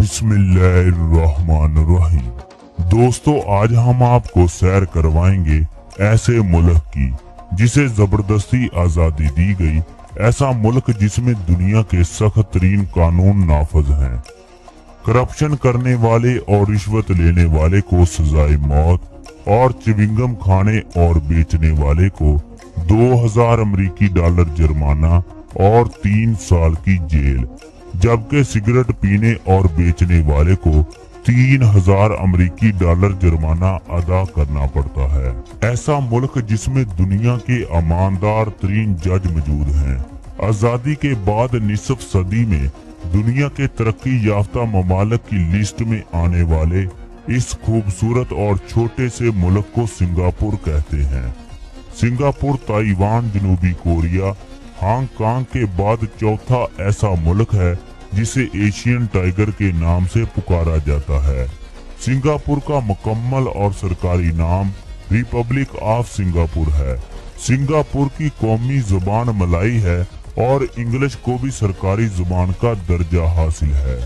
बिस्मिल्लाहिर्रहमानिर्रहीम। दोस्तों, आज हम आपको सैर करवाएंगे ऐसे मुल्क की जिसे जबरदस्ती आजादी दी गई, ऐसा मुल्क जिसमें दुनिया के सख्त तरीन कानून नाफज हैं। करप्शन करने वाले और रिश्वत लेने वाले को सजाए मौत और च्युइंगम खाने और बेचने वाले को 2000 अमेरिकी डॉलर जुर्माना और 3 साल की जेल, जबकि सिगरेट पीने और बेचने वाले को 3000 अमेरिकी डॉलर जुर्माना अदा करना पड़ता है। ऐसा मुल्क जिसमें दुनिया के ईमानदार तरीन जज मौजूद हैं। आजादी के बाद निसफ सदी में दुनिया के तरक्की याफ्ता ममालिक की लिस्ट में आने वाले इस खूबसूरत और छोटे से मुल्क को सिंगापुर कहते हैं। सिंगापुर ताइवान, जनूबी कोरिया, हांगकांग के बाद चौथा ऐसा मुल्क है जिसे एशियन टाइगर के नाम से पुकारा जाता है। सिंगापुर का मुकम्मल और सरकारी नाम रिपब्लिक ऑफ सिंगापुर है। सिंगापुर की कौमी जुबान मलई है और इंग्लिश को भी सरकारी जुबान का दर्जा हासिल है,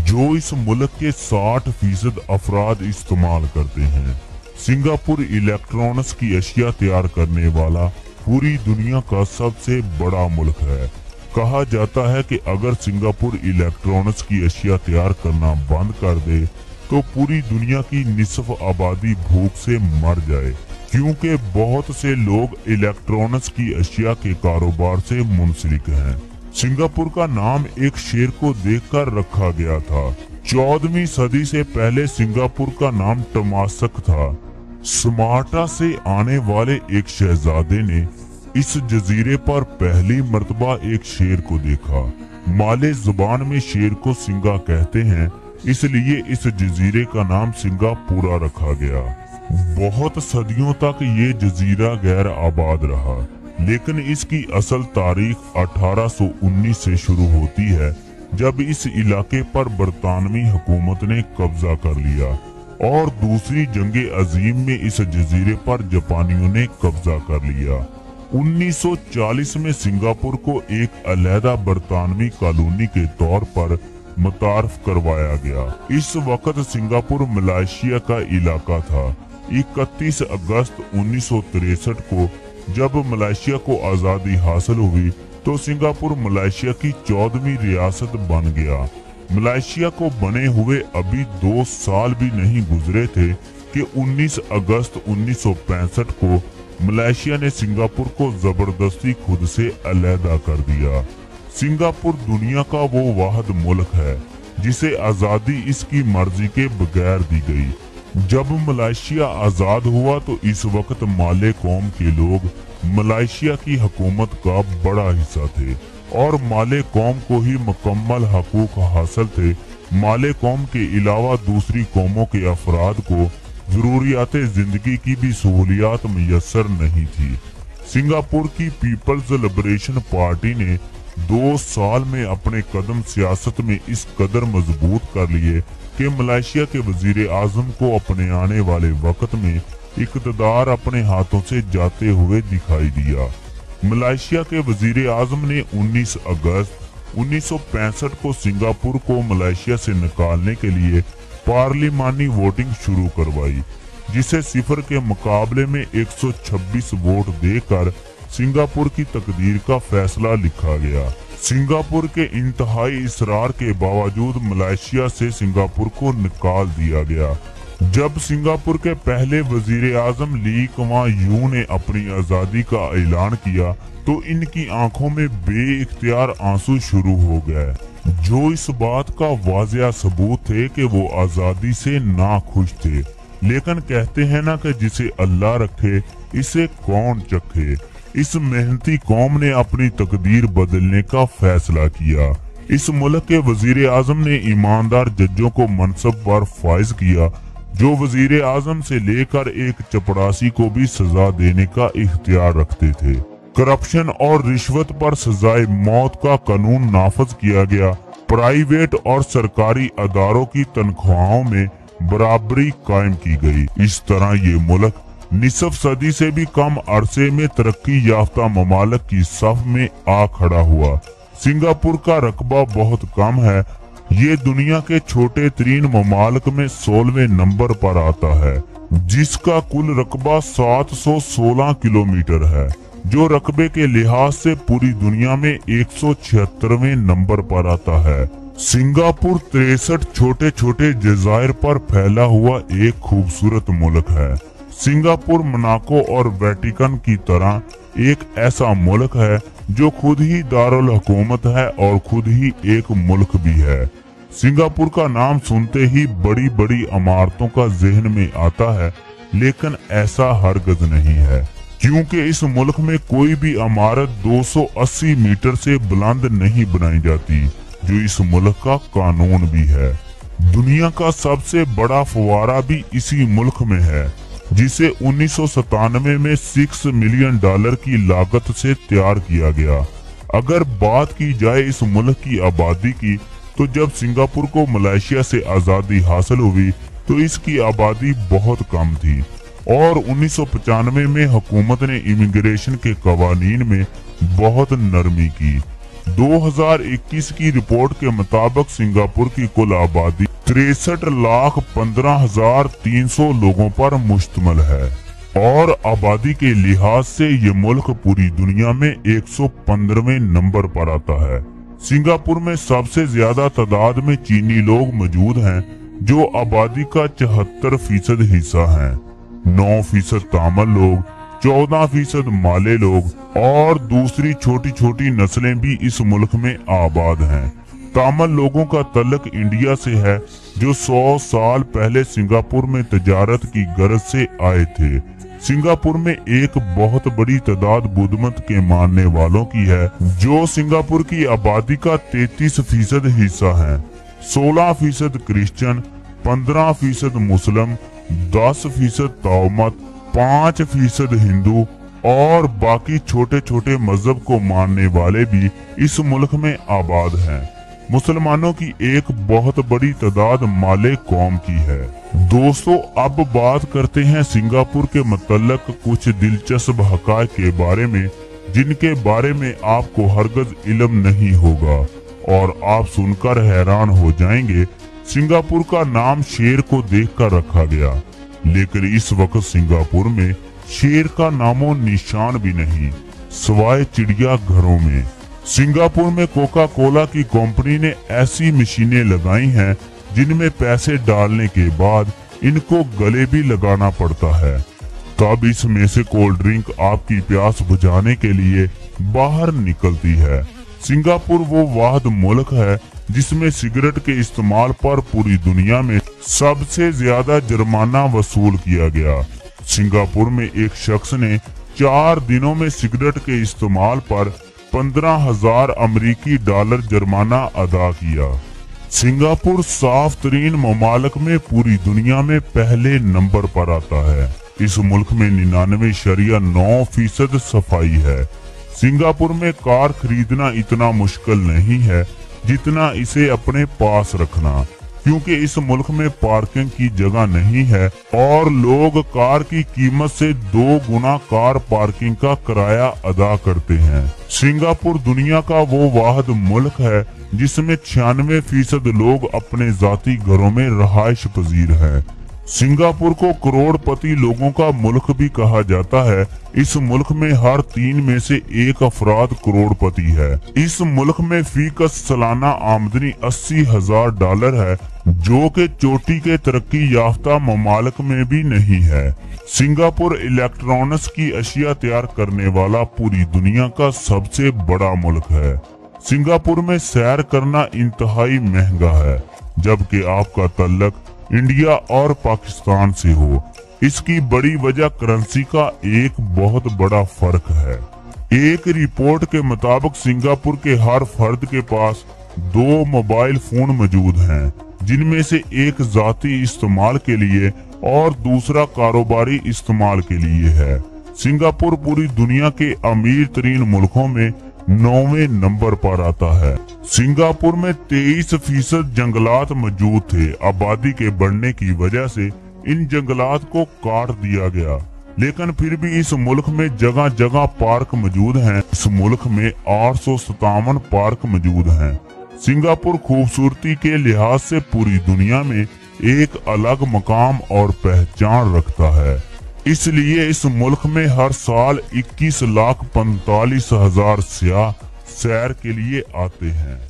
जो इस मुल्क के 60% अफराद इस्तेमाल करते हैं। सिंगापुर इलेक्ट्रॉनिक्स की अशिया तैयार करने वाला पूरी दुनिया का सबसे बड़ा मुल्क है। कहा जाता है कि अगर सिंगापुर इलेक्ट्रॉनिक्स की अशिया तैयार करना बंद कर दे तो पूरी दुनिया की निसफ आबादी भूख से मर जाए, क्योंकि बहुत से लोग इलेक्ट्रॉनिक्स की अशिया के कारोबार से मुंसलिक हैं। सिंगापुर का नाम एक शेर को देखकर रखा गया था। 14वीं सदी से पहले सिंगापुर का नाम टमासक था। स्मार्टा से आने वाले एक शहजादे ने इस जजीरे पर पहली मर्तबा एक शेर को देखा। माले जुबान में शेर को सिंगा कहते हैं, इसलिए इस जजीरे का नाम सिंगापुरा रखा गया। बहुत सदियों तक ये जजीरा गैर आबाद रहा, लेकिन इसकी असल तारीख 1819 से शुरू होती है, जब इस इलाके पर बरतानवी हुकूमत ने कब्जा कर लिया और दूसरी जंगे अजीम में इस जजीरे पर जापानियों ने कब्जा कर लिया। 1940 में सिंगापुर को एक अलहदा बरतानवी कॉलोनी के तौर पर मुतारफ करवाया गया। इस वक्त सिंगापुर मलेशिया का इलाका था। 31 अगस्त 1963 को जब मलेशिया को आजादी हासिल हुई तो सिंगापुर मलेशिया की 14वीं रियासत बन गया। मलेशिया को बने हुए अभी 2 साल भी नहीं गुजरे थे कि 19 अगस्त 1965 को मलेशिया ने सिंगापुर को जबरदस्ती खुद से अलहदा कर दिया। सिंगापुर दुनिया का वो वाहिद मुल्क है जिसे आजादी इसकी मर्जी के बगैर दी गई। जब मलेशिया आजाद हुआ तो इस वक्त माले कौम के लोग मलेशिया की हुकूमत का बड़ा हिस्सा थे और माले कौम को ही मुकम्मल हकूक हासिल थे। माले कौम के अलावा दूसरी कौमों के अफराद को जरूरियात जिंदगी की भी सहूलियात मुयस्सर नहीं थी। सिंगापुर की पीपल्स लिबरेशन पार्टी ने 2 साल में अपने कदम सियासत में इस कदर मजबूत कर लिए कि मलेशिया के वजीर आजम को अपने आने वाले वक्त में इक़्तिदार अपने हाथों से जाते हुए दिखाई दिया। मलेशिया के वजीर आजम ने 19 अगस्त 1965 को सिंगापुर को मलेशिया से निकालने के लिए पार्लिमानी वोटिंग शुरू करवाई, जिसे सिफर के मुकाबले में 126 वोट देकर सिंगापुर की तकदीर का फैसला लिखा गया। सिंगापुर के इंतहाई इसरार के बावजूद मलेशिया से सिंगापुर को निकाल दिया गया। जब सिंगापुर के पहले वजीर आजम ली कुआन यू ने अपनी आजादी का ऐलान किया तो इनकी आंखों में बेइख्तियार आंसू शुरू हो गए, जो इस बात का वाज़िया सबूत थे कि वो आजादी से नाखुश थे। लेकिन कहते हैं ना कि जिसे अल्लाह रखे इसे कौन चखे। इस मेहनती कौम ने अपनी तकदीर बदलने का फैसला किया। इस मुल्क के वजीर आजम ने ईमानदार जजों को मनसब पर फाइज किया, जो वजीर आजम से लेकर एक चपड़ासी को भी सजा देने का इख्तियार रखते थे। करप्शन और रिश्वत पर सजाए मौत का कानून नाफज किया गया। प्राइवेट और सरकारी अदारों की तनख्वाहों में बराबरी कायम की गई। इस तरह ये मुल्क निसफ सदी से भी कम अरसे में तरक्की याफ्ता ममालिक की सफ में आ खड़ा हुआ। सिंगापुर का रकबा बहुत कम है ये दुनिया के छोटे तरीन ममालिक में 16वें नंबर पर आता है, जिसका कुल रकबा 716 किलोमीटर है, जो रकबे के लिहाज से पूरी दुनिया में 176वें नंबर पर आता है। सिंगापुर 63 छोटे छोटे जज़ायर पर फैला हुआ एक खूबसूरत मुल्क है। सिंगापुर मोनाको और वेटिकन की तरह एक ऐसा मुल्क है जो खुद ही दारुल हुकूमत है और खुद ही एक मुल्क भी है। सिंगापुर का नाम सुनते ही बड़ी बड़ी इमारतों का जहन में आता है, लेकिन ऐसा हरगिज़ नहीं है, क्योंकि इस मुल्क में कोई भी इमारत 280 मीटर से बुलंद नहीं बनाई जाती, जो इस मुल्क का कानून भी है। दुनिया का सबसे बड़ा फव्वारा भी इसी मुल्क में है, जिसे 1997 में $6 मिलियन की लागत से तैयार किया गया। अगर बात की जाए इस मुल्क की आबादी की, तो जब सिंगापुर को मलेशिया से आज़ादी हासिल हुई तो इसकी आबादी बहुत कम थी और 1995 में हुकूमत ने इमिग्रेशन के कवानीन में बहुत नरमी की। 2021 की रिपोर्ट के मुताबिक सिंगापुर की कुल आबादी 63,15,300 लोगों पर मुश्तमिल है और आबादी के लिहाज से ये मुल्क पूरी दुनिया में 115वें नंबर पर आता है। सिंगापुर में सबसे ज्यादा तादाद में चीनी लोग मौजूद हैं, जो आबादी का 74% हिस्सा हैं। 9% तामिल लोग, 14% माले लोग और दूसरी छोटी छोटी नस्लें भी इस मुल्क में आबाद हैं। तामिल लोगों का तल्लुक इंडिया से है, जो 100 साल पहले सिंगापुर में तजारत की गरज से आए थे। सिंगापुर में एक बहुत बड़ी तादाद बुद्ध मत के मानने वालों की है, जो सिंगापुर की आबादी का 33% हिस्सा है। 16% क्रिश्चियन, 15% मुस्लिम, 10% ताओमत, 5% हिंदू और बाकी छोटे छोटे मजहब को मानने वाले भी इस मुल्क में आबाद हैं। मुसलमानों की एक बहुत बड़ी तादाद माले कौम की है। दोस्तों, अब बात करते हैं सिंगापुर के मुतल्लक कुछ दिलचस्प हक़ाइक़ के बारे में, जिनके बारे में आपको हरगिज़ इल्म नहीं होगा और आप सुनकर हैरान हो जाएंगे। सिंगापुर का नाम शेर को देखकर रखा गया, लेकिन इस वक्त सिंगापुर में शेर का नामो निशान भी नहीं, सिवाय चिड़िया घरों में। सिंगापुर में कोका कोला की कंपनी ने ऐसी मशीनें लगाई हैं जिनमें पैसे डालने के बाद इनको गले भी लगाना पड़ता है, तब इसमें से कोल्ड ड्रिंक आपकी प्यास बुझाने के लिए बाहर निकलती है। सिंगापुर वो वाहिद मुल्क है जिसमें सिगरेट के इस्तेमाल पर पूरी दुनिया में सबसे ज्यादा जुर्माना वसूल किया गया। सिंगापुर में एक शख्स ने 4 दिनों में सिगरेट के इस्तेमाल पर $15,000 अमेरिकी जुर्माना अदा किया। सिंगापुर साफ तरीन ममालिक में पूरी दुनिया में पहले नंबर पर आता है। इस मुल्क में 99.9% सफाई है। सिंगापुर में कार खरीदना इतना मुश्किल नहीं है जितना इसे अपने पास रखना, क्योंकि इस मुल्क में पार्किंग की जगह नहीं है और लोग कार की कीमत से 2 गुना कार पार्किंग का किराया अदा करते हैं। सिंगापुर दुनिया का वो वाहिद मुल्क है जिसमें 96% लोग अपने जाती घरों में रहायश पजीर हैं। सिंगापुर को करोड़पति लोगों का मुल्क भी कहा जाता है। इस मुल्क में हर 3 में से 1 अफराद करोड़पति है। इस मुल्क में फीकस सालाना आमदनी $80,000 है, जो कि चोटी के तरक्की याफ्ता ममालिक में भी नहीं है। सिंगापुर इलेक्ट्रॉनिक्स की अशिया तैयार करने वाला पूरी दुनिया का सबसे बड़ा मुल्क है। सिंगापुर में सैर करना इंतहाई महंगा है, जबकि आपका तल्लक इंडिया और पाकिस्तान से हो। इसकी बड़ी वजह करेंसी का एक बहुत बड़ा फर्क है। एक रिपोर्ट के मुताबिक सिंगापुर के हर फर्द के पास 2 मोबाइल फोन मौजूद हैं, जिनमें से एक जाती इस्तेमाल के लिए और दूसरा कारोबारी इस्तेमाल के लिए है। सिंगापुर पूरी दुनिया के अमीर तरीन मुल्कों में 9वें नंबर पर आता है। सिंगापुर में 23% जंगलात मौजूद थे। आबादी के बढ़ने की वजह से इन जंगलात को काट दिया गया, लेकिन फिर भी इस मुल्क में जगह जगह पार्क मौजूद हैं। इस मुल्क में 857 पार्क मौजूद हैं। सिंगापुर खूबसूरती के लिहाज से पूरी दुनिया में एक अलग मकाम और पहचान रखता है। इसलिए इस मुल्क में हर साल 21,45,000 सयाह सैर के लिए आते हैं।